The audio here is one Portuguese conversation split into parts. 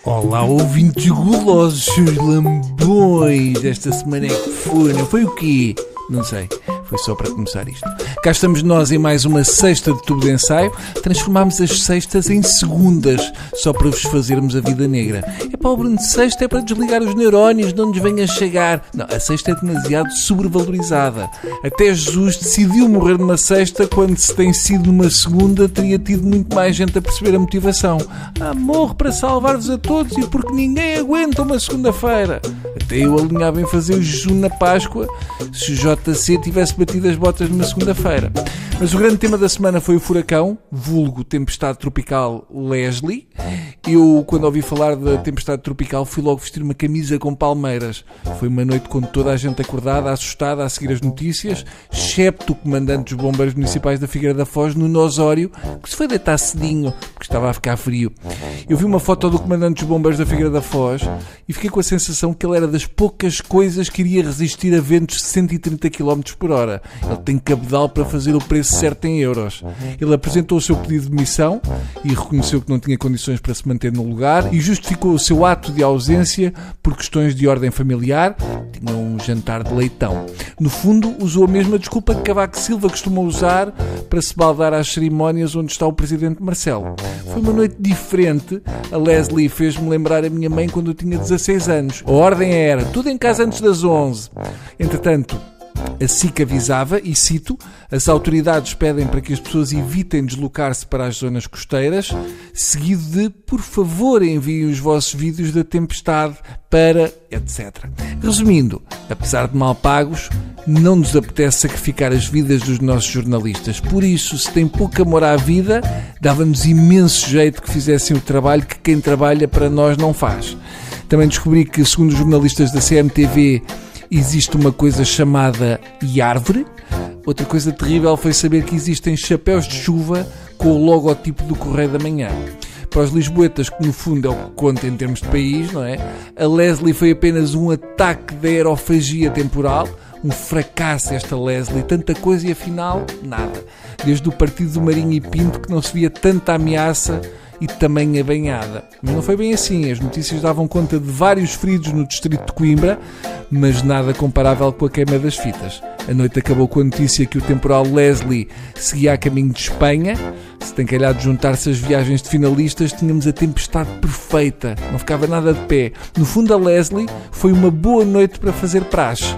Olá, ouvintes gulosos, seus lambões. Esta semana é que foi, não foi o quê? Não sei, foi só para começar isto. Cá estamos nós em mais uma sexta de tubo de ensaio. Transformámos as sextas em segundas, só para vos fazermos a vida negra. É para o Bruno de sexta, é para desligar os neurónios, não nos venha chegar. Não, a sexta é demasiado sobrevalorizada. Até Jesus decidiu morrer numa sexta, quando se tem sido numa segunda, teria tido muito mais gente a perceber a motivação. Morre para salvar-vos a todos e porque ninguém aguenta uma segunda-feira. Até eu alinhava em fazer o jejum na Páscoa, se o JC tivesse batido as botas numa segunda-feira. Mas o grande tema da semana foi o furacão, vulgo tempestade tropical Leslie. Eu, quando ouvi falar da tempestade tropical, fui logo vestir uma camisa com palmeiras. Foi uma noite com toda a gente acordada, assustada, a seguir as notícias, excepto o comandante dos bombeiros municipais da Figueira da Foz, Nuno Osório, que se foi deitar cedinho, porque estava a ficar frio. Eu vi uma foto do comandante dos bombeiros da Figueira da Foz e fiquei com a sensação que ele era das poucas coisas que iria resistir a ventos de 130 km por hora. Ele tem cabedal para fazer o preço certo em euros. Ele apresentou o seu pedido de demissão e reconheceu que não tinha condições para se manter no lugar e justificou o seu ato de ausência por questões de ordem familiar. Tinha um jantar de leitão. No fundo, usou a mesma desculpa que Cavaco Silva costuma usar para se baldar às cerimónias onde está o presidente Marcelo. Foi uma noite diferente. A Leslie fez-me lembrar a minha mãe quando eu tinha 16 anos. A ordem era tudo em casa antes das 11. Entretanto, a SIC avisava, e cito, as autoridades pedem para que as pessoas evitem deslocar-se para as zonas costeiras, seguido de, por favor, enviem os vossos vídeos da tempestade para, etc. Resumindo, apesar de mal pagos, não nos apetece sacrificar as vidas dos nossos jornalistas. Por isso, se tem pouco amor à vida, dava-nos imenso jeito que fizessem o trabalho que quem trabalha para nós não faz. Também descobri que, segundo os jornalistas da CMTV, existe uma coisa chamada iárvore. Outra coisa terrível foi saber que existem chapéus de chuva com o logotipo do Correio da Manhã. Para os lisboetas, que no fundo é o que conta em termos de país, não é? A Leslie foi apenas um ataque de aerofagia temporal. Um fracasso esta Leslie, tanta coisa e afinal, nada. Desde o partido do Marinho e Pinto que não se via tanta ameaça e tamanha banhada. Mas não foi bem assim. As notícias davam conta de vários feridos no distrito de Coimbra, mas nada comparável com a queima das fitas. A noite acabou com a notícia que o temporal Leslie seguia a caminho de Espanha. Se tem calhado juntar-se as viagens de finalistas, tínhamos a tempestade perfeita. Não ficava nada de pé. No fundo, a Leslie foi uma boa noite para fazer praxe.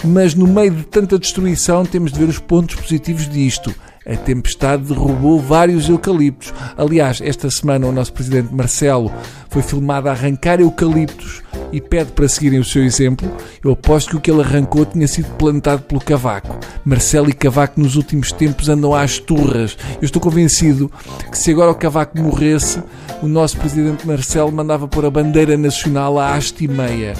Mas no meio de tanta destruição temos de ver os pontos positivos disto. A tempestade derrubou vários eucaliptos. Aliás, esta semana o nosso presidente Marcelo foi filmado a arrancar eucaliptos e pede para seguirem o seu exemplo. Eu aposto que o que ele arrancou tinha sido plantado pelo Cavaco. Marcelo e Cavaco nos últimos tempos andam às turras. Eu estou convencido que se agora o Cavaco morresse, o nosso presidente Marcelo mandava pôr a bandeira nacional à haste e meia.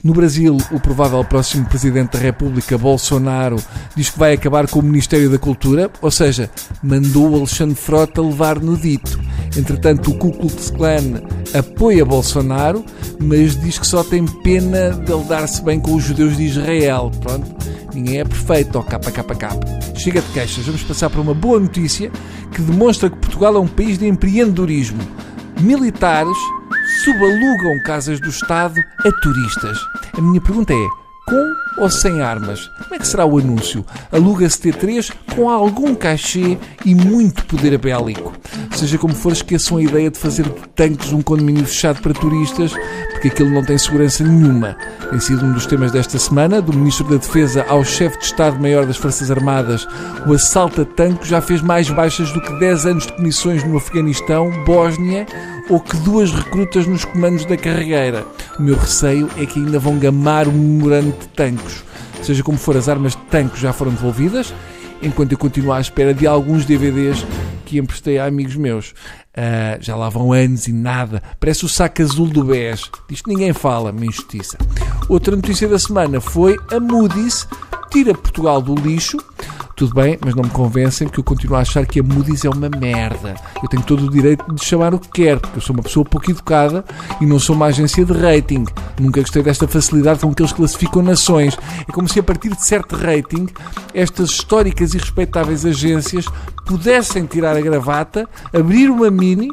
No Brasil, o provável próximo Presidente da República, Bolsonaro, diz que vai acabar com o Ministério da Cultura, ou seja, mandou o Alexandre Frota levar no dito. Entretanto, o Ku Klux Klan apoia Bolsonaro, mas diz que só tem pena de ele dar-se bem com os judeus de Israel. Pronto, ninguém é perfeito, KKK. Chega de queixas, vamos passar para uma boa notícia que demonstra que Portugal é um país de empreendedorismo. Militares subalugam casas do Estado a turistas. A minha pergunta é, com ou sem armas? Como é que será o anúncio? Aluga-se T3 com algum cachê e muito poder bélico. Seja como for, esqueçam a ideia de fazer de tanques um condomínio fechado para turistas, porque aquilo não tem segurança nenhuma. Tem sido um dos temas desta semana, do Ministro da Defesa ao Chefe de Estado-Maior das Forças Armadas. O assalto a tanques já fez mais baixas do que 10 anos de comissões no Afeganistão, Bósnia ou que 2 recrutas nos comandos da carregueira. O meu receio é que ainda vão gamar o memorando de tanques. Seja como for, as armas de tanques já foram devolvidas, enquanto eu continuo à espera de alguns DVDs que emprestei a amigos meus. Já lá vão anos e nada. Parece o saco azul do BES. Disto ninguém fala, uma injustiça. Outra notícia da semana foi a Moody's tira Portugal do lixo. Tudo bem, mas não me convencem, porque eu continuo a achar que a Moody's é uma merda. Eu tenho todo o direito de chamar o que quero, porque eu sou uma pessoa pouco educada e não sou uma agência de rating. Nunca gostei desta facilidade com que eles classificam nações. É como se a partir de certo rating estas históricas e respeitáveis agências pudessem tirar a gravata, abrir uma mini,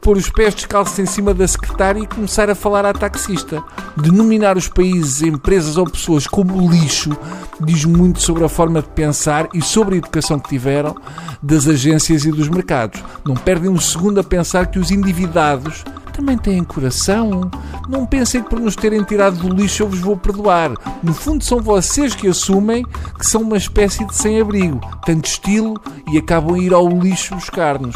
pôr os pés descalços em cima da secretária e começar a falar à taxista. Denominar os países, empresas ou pessoas como lixo diz muito sobre a forma de pensar e sobre a educação que tiveram das agências e dos mercados. Não perdem um segundo a pensar que os endividados também têm coração. Não pensem que por nos terem tirado do lixo eu vos vou perdoar. No fundo são vocês que assumem que são uma espécie de sem-abrigo, tanto estilo, e acabam a ir ao lixo buscar-nos.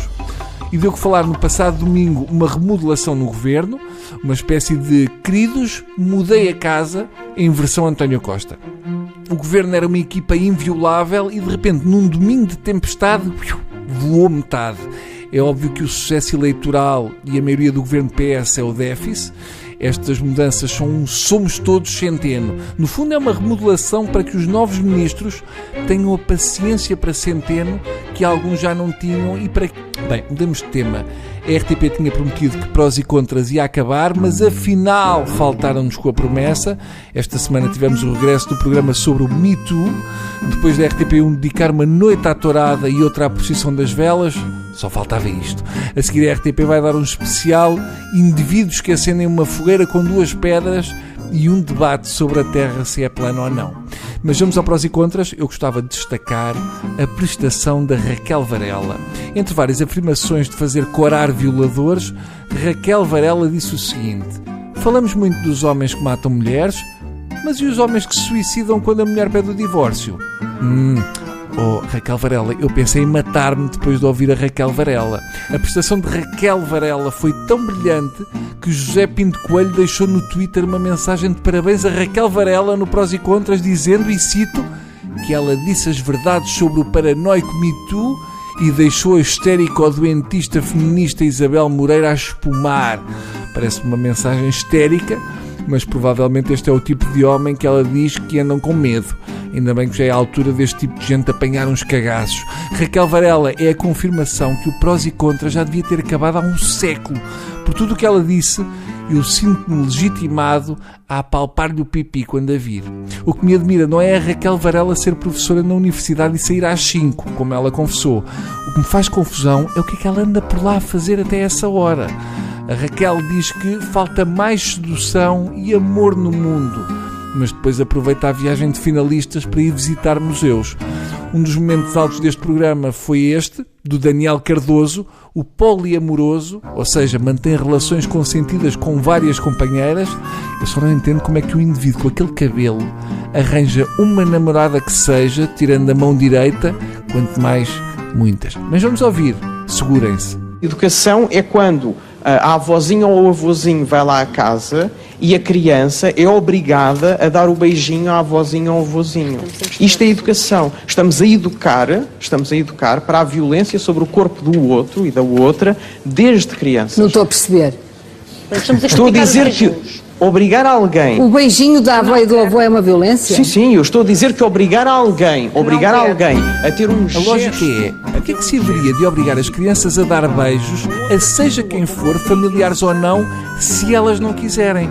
E deu que falar no passado domingo uma remodelação no governo, uma espécie de queridos, mudei a casa em versão António Costa. O governo era uma equipa inviolável e de repente num domingo de tempestade voou metade. É óbvio que o sucesso eleitoral e a maioria do governo PS é o déficit. Estas mudanças são um somos todos Centeno. No fundo é uma remodelação para que os novos ministros tenham a paciência para Centeno que alguns já não tinham e para... Bem, mudamos de tema. A RTP tinha prometido que prós e contras ia acabar, mas afinal faltaram-nos com a promessa. Esta semana tivemos o regresso do programa sobre o Me Too. Depois da RTP1 dedicar uma noite à tourada e outra à procissão das velas, só faltava isto. A seguir a RTP vai dar um especial indivíduos que acendem uma fogueira com 2 pedras e um debate sobre a Terra se é plana ou não. Mas vamos ao prós e contras. Eu gostava de destacar a prestação da Raquel Varela. Entre várias afirmações de fazer corar violadores, Raquel Varela disse o seguinte: falamos muito dos homens que matam mulheres, mas e os homens que se suicidam quando a mulher pede o divórcio? Oh, Raquel Varela, eu pensei em matar-me depois de ouvir a Raquel Varela. A prestação de Raquel Varela foi tão brilhante que José Pinto Coelho deixou no Twitter uma mensagem de parabéns a Raquel Varela no Prós e Contras, dizendo, e cito, que ela disse as verdades sobre o paranoico Me Too e deixou a histérico-doentista feminista Isabel Moreira a espumar. Parece uma mensagem histérica, mas provavelmente este é o tipo de homem que ela diz que andam com medo. Ainda bem que já é a altura deste tipo de gente apanhar uns cagaços. Raquel Varela é a confirmação que o prós e contras já devia ter acabado há um século. Por tudo o que ela disse, eu sinto-me legitimado a apalpar-lhe o pipi quando a vir. O que me admira não é a Raquel Varela ser professora na universidade e sair às 5, como ela confessou. O que me faz confusão é o que é que ela anda por lá a fazer até essa hora. A Raquel diz que falta mais sedução e amor no mundo, mas depois aproveita a viagem de finalistas para ir visitar museus. Um dos momentos altos deste programa foi este, do Daniel Cardoso, o poliamoroso, ou seja, mantém relações consentidas com várias companheiras. Eu só não entendo como é que o indivíduo com aquele cabelo arranja uma namorada que seja, tirando a mão direita, quanto mais muitas. Mas vamos ouvir, segurem-se. Educação é quando a avózinha ou o avózinho vai lá à casa e a criança é obrigada a dar o beijinho à avózinha ou ao avózinho. Isto é educação. Estamos a educar para a violência sobre o corpo do outro e da outra desde crianças. Não estou a perceber. Estou a dizer que obrigar alguém... O beijinho da avó e do avô é uma violência? Sim, eu estou a dizer que obrigar alguém a ter um gesto... A lógica é, a que é que se haveria de obrigar as crianças a dar beijos, a seja quem for, familiares ou não, se elas não quiserem?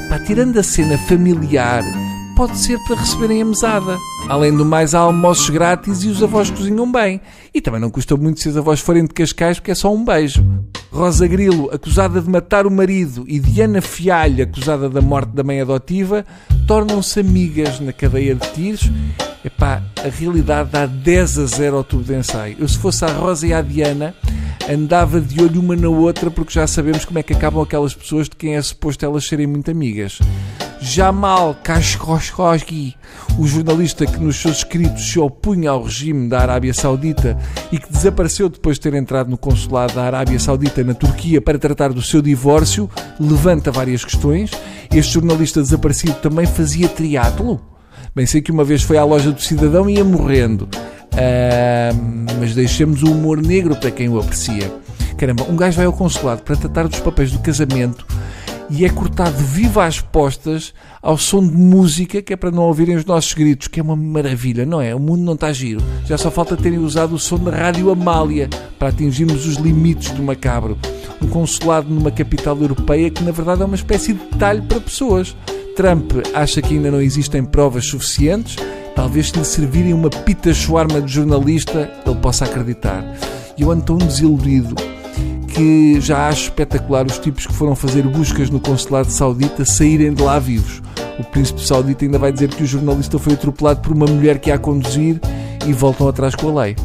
Pá, tirando a cena familiar, pode ser para receberem a mesada. Além do mais, há almoços grátis e os avós cozinham bem. E também não custa muito se as avós forem de Cascais, porque é só um beijo. Rosa Grilo, acusada de matar o marido, e Diana Fialho, acusada da morte da mãe adotiva, tornam-se amigas na cadeia de tiros. Epá, a realidade dá 10-0 ao tubo de ensaio. Eu, se fosse a Rosa e a Diana, andava de olho uma na outra, porque já sabemos como é que acabam aquelas pessoas de quem é suposto elas serem muito amigas. Jamal Khashoggi, o jornalista que nos seus escritos se opunha ao regime da Arábia Saudita e que desapareceu depois de ter entrado no consulado da Arábia Saudita na Turquia para tratar do seu divórcio, levanta várias questões. Este jornalista desaparecido também fazia triatlo. Bem, sei que uma vez foi à loja do Cidadão e ia morrendo. Mas deixemos o humor negro para quem o aprecia. Caramba, um gajo vai ao consulado para tratar dos papéis do casamento e é cortado vivo às postas ao som de música, que é para não ouvirem os nossos gritos, que é uma maravilha, não é? O mundo não está giro. Já só falta terem usado o som da Rádio Amália para atingirmos os limites do macabro. Um consulado numa capital europeia que na verdade é uma espécie de detalhe para pessoas. Trump acha que ainda não existem provas suficientes. Talvez se lhe servirem uma pita shawarma de jornalista, ele possa acreditar. E eu ando tão desiludido que já acho espetacular os tipos que foram fazer buscas no consulado saudita saírem de lá vivos. O príncipe saudita ainda vai dizer que o jornalista foi atropelado por uma mulher que ia a conduzir e voltam atrás com a lei.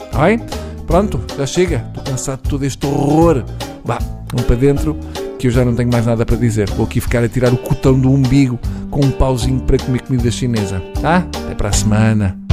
Está bem? Pronto, já chega. Estou cansado de todo este horror. Vá, vamos para dentro que eu já não tenho mais nada para dizer. Vou aqui ficar a tirar o cotão do umbigo com um pauzinho para comer comida chinesa. Tá? Até para a semana.